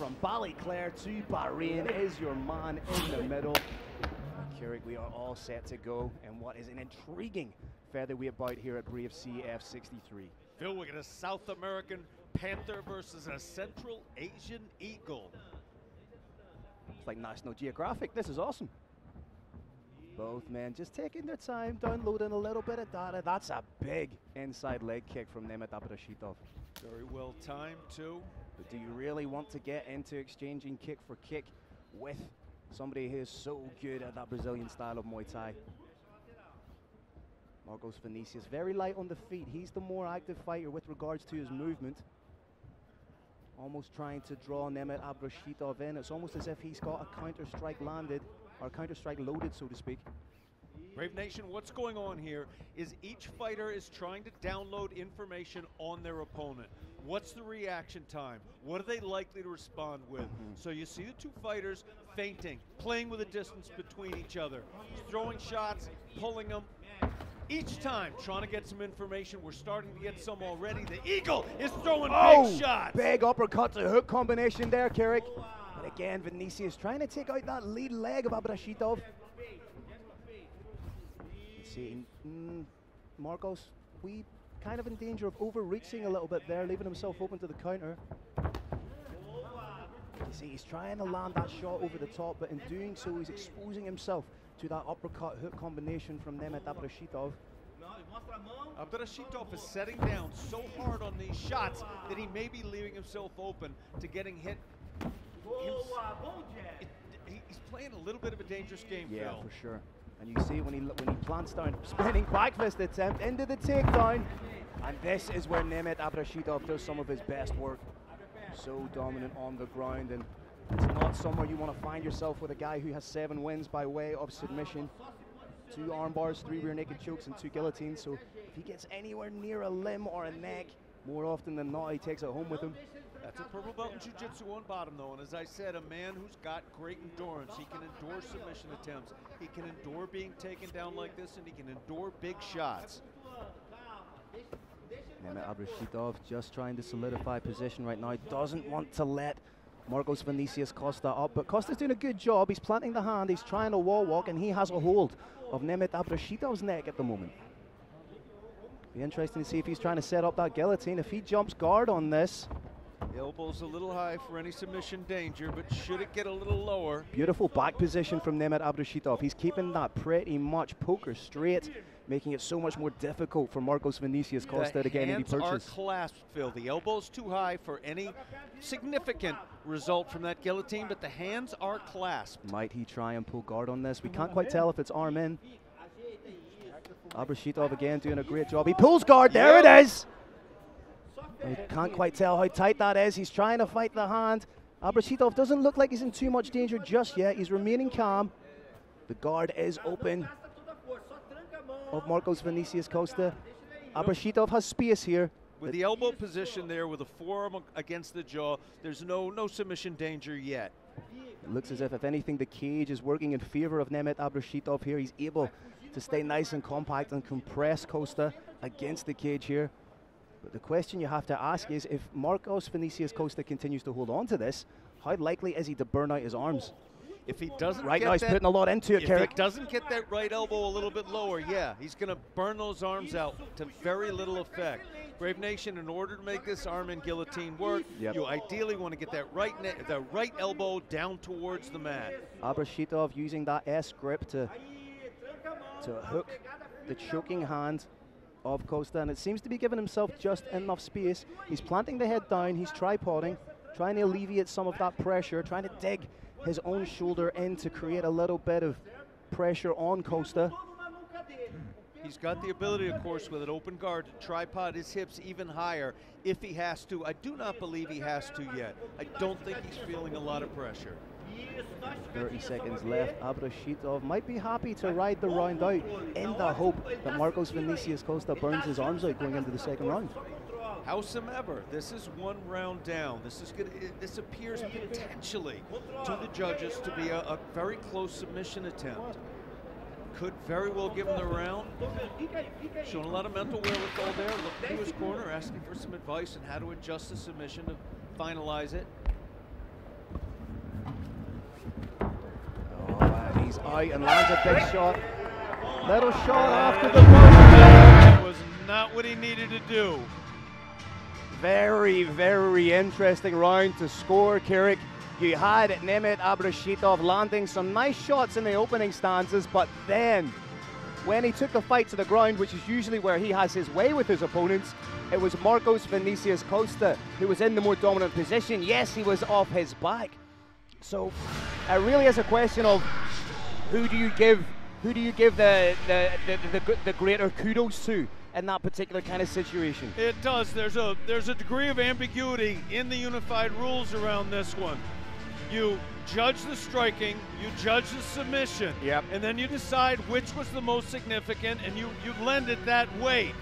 from Ballyclare to Bahrain is your man in the middle. Keurig, we are all set to go in what is an intriguing featherweight bout here at Brave CF 63. Phil, we got a South American Panther versus a Central Asian Eagle. It's like National Geographic. This is awesome. Both men just taking their time, downloading a little bit of data. That's a big inside leg kick from Nemat Abdrashitov. Very well timed, too. But do you really want to get into exchanging kick for kick with somebody who is so good at that Brazilian style of Muay Thai? Marcos Vinícius, very light on the feet. He's the more active fighter with regards to his movement. Almost trying to draw Nemat Abdrashitov in. It's almost as if he's got a counter-strike landed, or counter-strike loaded, so to speak. Brave Nation, what's going on here is each fighter is trying to download information on their opponent. What's the reaction time? What are they likely to respond with? So you see the two fighters feinting, playing with a distance between each other, throwing shots, pulling them. Each time trying to get some information. We're starting to get some already. The Eagle is throwing big shots. Big uppercut to hook combination there, Keurig. And again, Vinícius trying to take out that lead leg of Abdrashitov. See, Marcos, we kind of in danger of overreaching a little bit there, leaving himself open to the counter. You see, he's trying to land that shot over the top, but in doing so, he's exposing himself to that uppercut hook combination from Nemat Abdrashitov. Abdrashitov is setting down so hard on these shots that he may be leaving himself open to getting hit. He's playing a little bit of a dangerous game, Yeah, Phil. for sure. And you see when he plants down, spinning back fist attempt into the takedown. And this is where Nemat Abdrashitov does some of his best work. So dominant on the ground, and it's not somewhere you want to find yourself with a guy who has 7 wins by way of submission. 2 arm bars, 3 rear naked chokes, and 2 guillotines. So if he gets anywhere near a limb or a neck, more often than not, he takes it home with him. That's a purple belt in jiu-jitsu on bottom, though, and as I said, a man who's got great endurance. He can endure submission attempts. He can endure being taken down like this, and he can endure big shots. Nemat Abdrashitov just trying to solidify position right now. Doesn't want to let Marcos Vinícius Costa up, but Costa's doing a good job. He's planting the hand, he's trying to wall walk, and he has a hold of Nemat Abdrashitov's neck at the moment. Be interesting to see if he's trying to set up that guillotine. If he jumps guard on this. The elbow's a little high for any submission danger, but should it get a little lower? Beautiful back position from Nemat Abdrashitov. He's keeping that pretty much poker straight, making it so much more difficult for Marcos Vinícius Costa to get any purchase. The hands are clasped, Phil. The elbow's too high for any significant result from that guillotine, but the hands are clasped. Might he try and pull guard on this? We can't quite tell if it's arm in. Abdrashitov again doing a great job. He pulls guard, there it is! You can't quite tell how tight that is. He's trying to fight the hand. Abdrashitov doesn't look like he's in too much danger just yet. He's remaining calm. The guard is open of Marcos Vinícius Costa. Abdrashitov has space here. With the elbow position there, with a forearm against the jaw, there's no submission danger yet. It looks as if anything, the cage is working in favor of Nemat Abdrashitov here. He's able to stay nice and compact and compress Costa against the cage here. But the question you have to ask is, if Marcos Vinícius Costa continues to hold on to this, how likely is he to burn out his arms? If he doesn't right now, he's putting a lot into it, Keurig. If he doesn't get that right elbow a little bit lower, yeah, he's going to burn those arms out to very little effect. Brave Nation, in order to make this arm and guillotine work, you ideally want to get that right elbow down towards the mat. Abdrashitov using that S grip to hook the choking hand of Costa, and it seems to be giving himself just enough space. He's planting the head down, he's tripoding, trying to alleviate some of that pressure, trying to dig his own shoulder in to create a little bit of pressure on Costa. He's got the ability, of course, with an open guard to tripod his hips even higher if he has to. I do not believe he has to yet. I don't think he's feeling a lot of pressure. 30 seconds left. Abdrashitov might be happy to ride the round out in the hope that Marcos Vinícius Costa burns his arms out going into the second round. Howsoever, this is 1 round down. This appears potentially to the judges to be a very close submission attempt. Could very well give him the round. Showing a lot of mental wherewithal there. Looking to his corner, asking for some advice on how to adjust the submission to finalize it. He's out and lands a big shot. Little shot after the buzzer. Was not what he needed to do. Very, very interesting round to score, Kirik. You had Nemat Abdrashitov landing some nice shots in the opening stanzas, but then when he took the fight to the ground, which is usually where he has his way with his opponents, it was Vinícius Costa who was in the more dominant position. Yes, he was off his back. So it really is a question of who do you give the greater kudos to in that particular kind of situation. It does. There's a degree of ambiguity in the unified rules around this one. You judge the striking, you judge the submission, and then you decide which was the most significant, and you lend it that weight.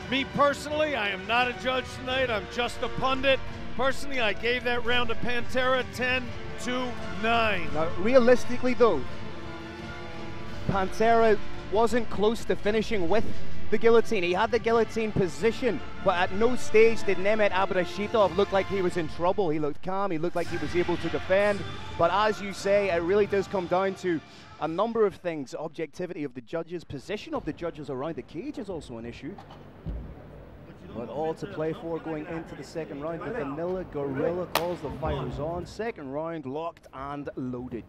Me personally, I am not a judge tonight. I'm just a pundit. Personally, I gave that round to Pantera 10-9. Now, realistically, though, Pantera wasn't close to finishing with the guillotine. He had the guillotine position, but at no stage did Nemat Abdrashitov look like he was in trouble. He looked calm, he looked like he was able to defend. But as you say, it really does come down to a number of things. Objectivity of the judges, position of the judges around the cage is also an issue. But all to play for going into the second round. The Vanilla Gorilla calls the fighters on. Second round locked and loaded.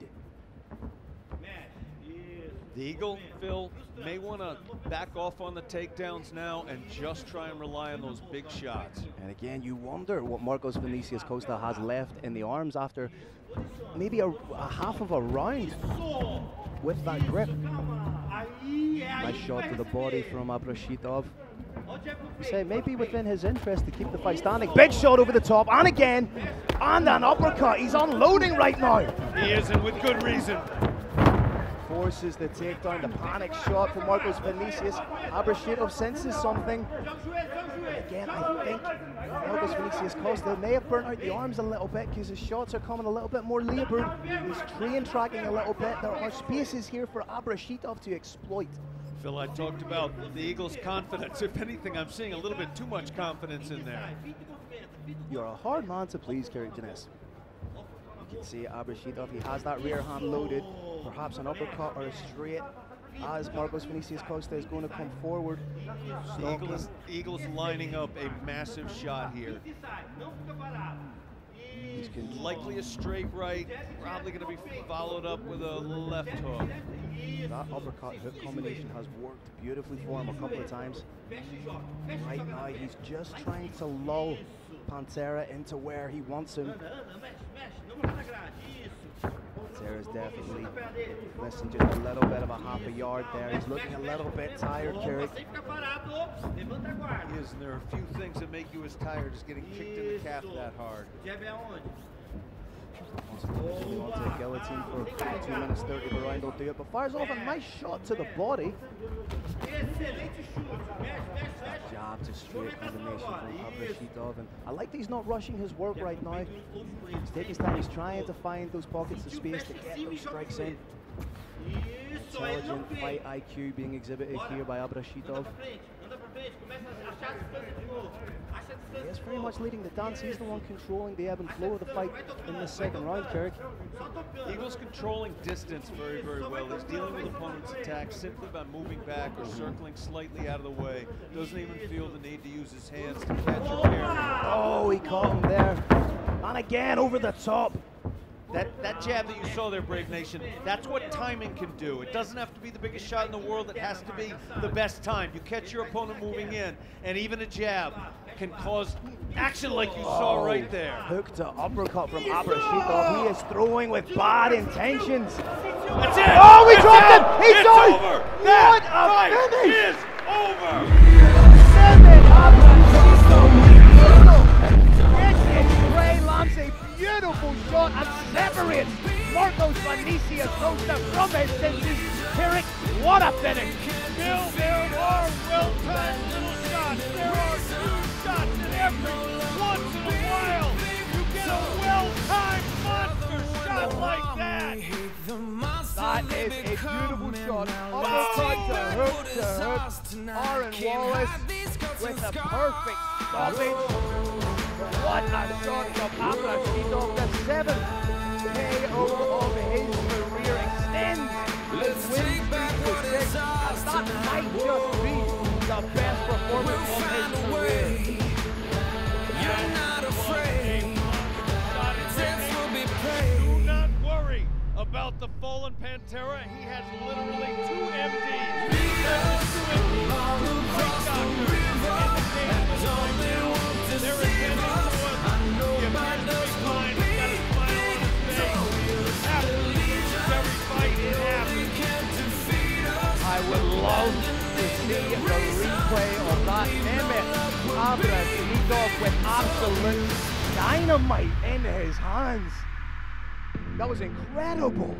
The Eagle, Phil, may want to back off on the takedowns now and just try and rely on those big shots. And again, you wonder what Vinícius Costa has left in the arms after maybe a half of a round with that grip. Nice shot to the body from Abdrashitov. Say maybe within his interest to keep the fight standing. Big shot over the top, and again, and an uppercut. He's unloading right now. He is, and with good reason. Forces the takedown, the panic shot from Vinícius. Abdrashitov senses something. Again, I think Vinícius Costa may have burnt out the arms a little bit because his shots are coming a little bit more laboured. He's train tracking a little bit. There are spaces here for Abdrashitov to exploit. Phil, I talked about the Eagles' confidence. If anything, I'm seeing a little bit too much confidence in there. You're a hard man to please, Kirik Janess. You can see Abdrashitov, he has that rear hand loaded. Perhaps an uppercut or a straight as Vinícius Costa is going to come forward. Eagles lining up a massive shot here. Likely a straight right, probably going to be followed up with a left hook. That uppercut hook combination has worked beautifully for him a couple of times. Right now he's just trying to lull Pantera into where he wants him. Pantera's definitely missing just a little bit of a half a yard there. He's looking a little bit tired, Kirik. He is, and there are a few things that make you as tired as getting kicked in the calf that hard. Onto a guillotine for 2 minutes 30 of a round, will do it, but fires off a nice shot to the body. Jab to straight combination from Abdrashitov, and I like that he's not rushing his work right now. He's taking his time, he's trying to find those pockets of space to get those strikes in. Intelligent fight IQ being exhibited here by Abdrashitov. He is very much leading the dance. He's the one controlling the ebb and flow of the fight in the second round, Kirik. Eagles controlling distance very, very well. He's dealing with opponent's attacks simply by moving back or circling slightly out of the way. Doesn't even feel the need to use his hands to catch or carry. Oh, he caught him there. And again, over the top. That jab that you saw there, Brave Nation, that's what timing can do. It doesn't have to be the biggest shot in the world. It has to be the best time. You catch your opponent moving in, and even a jab can cause action like you saw right there. Hook to uppercut from Abdrashitov. He is throwing with bad intentions. That's it! Oh, we dropped him! He's it's out! over! What That a fight finish! is over! Beautiful shot and separates Vinícius Costa from his senses. Kirik, what a finish! Still, there are well-timed little shots. There are 2 shots, and every once in a while you get a well-timed monster shot like that. That is a beautiful shot. Uppercut to hook. Aaron Wallace with a perfect stoppage. What a shot from Abdrashitov, the 7th KO of his career extends performance of his career. You're not afraid. Do not worry about the fallen Pantera. He has literally 2 MDs. They're attending to us. He appears to be fine. He's got a smile on his face. After loses every fight it happens. I would love to see the replay of that Nemat Abdrashitov with absolute dynamite in his hands. That was incredible.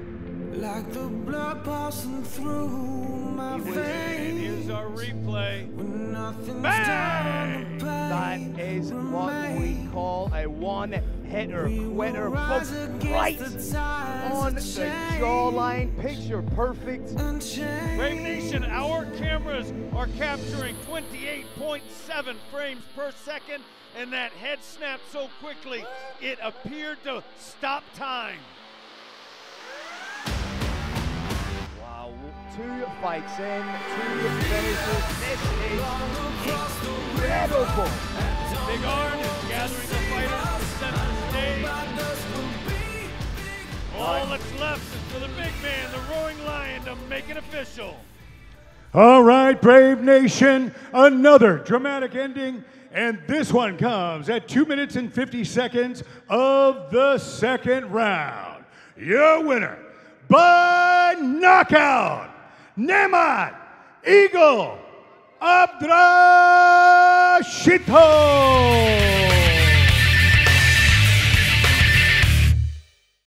Like the blood passing through my And veins. here's our replay. When nothing's Bang! That is what we call a one-hitter quitter. Right on the jawline, picture perfect. Brave Nation, our cameras are capturing 28.7 frames per second, and that head snapped so quickly, it appeared to stop time. Wow, 2 fights in, 2 finishes. This is incredible. Big Arn is gathering the fighters to center stage. All that's left is for the big man, the Roaring Lion, to make it official. All right, Brave Nation, another dramatic ending, and this one comes at 2 minutes and 50 seconds of the second round. Your winner by knockout, Nemat Abdrashitov.